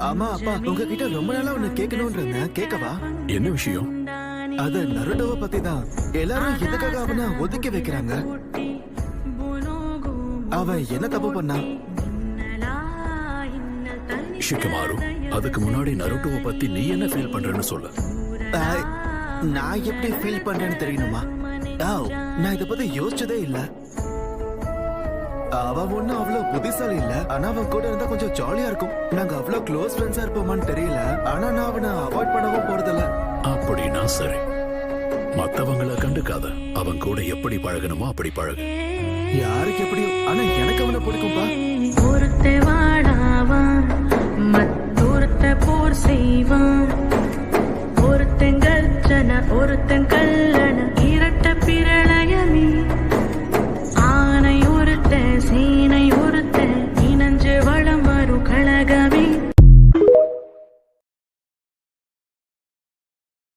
ஆமா அப்பா, உங்ககிட்ட ரொம்ப நாளா ஒண்ணு கேட்கணும்னு இருந்தேன். கேட்கவா? என்ன விஷயம்? அது நருட்டோவை பத்தி தான். எல்லாரும் எதுக்காக அவனை ஒதுக்கி வைக்கிறாங்க? அவன் என்ன தப்பு பண்ணா? ஷிகமாரு, அதுக்கு முன்னாடி நருட்டோவை பத்தி நீ என்ன ஃபீல் பண்றன்னு சொல்லு. நான் எப்படி ஃபீல் பண்றேன்னு தெரியணுமா? நான் இத பத்தி யோசிச்சதே இல்ல. அவன் ஒண்ணும் அவ்வளவு புத்திசாலி இல்ல. ஆனா அவன் கூட இருந்தா கொஞ்சம் ஜாலியா இருக்கும். நாங்க அவ்வளவு க்ளோஸ் ஃப்ரெண்ட்ஸா இருப்போமான்னு தெரியல. ஆனா நான் அவனை அவாய்ட் பண்ணவும் போறதில்ல. அப்படின்னா சரி, மத்தவங்கள கண்டுக்காத. அவன் கூட எப்படி பழகணுமோ அப்படி பழகு. யாருக்கு எப்படியோ, ஆனா எனக்கு அவனை பிடிக்கும்பா.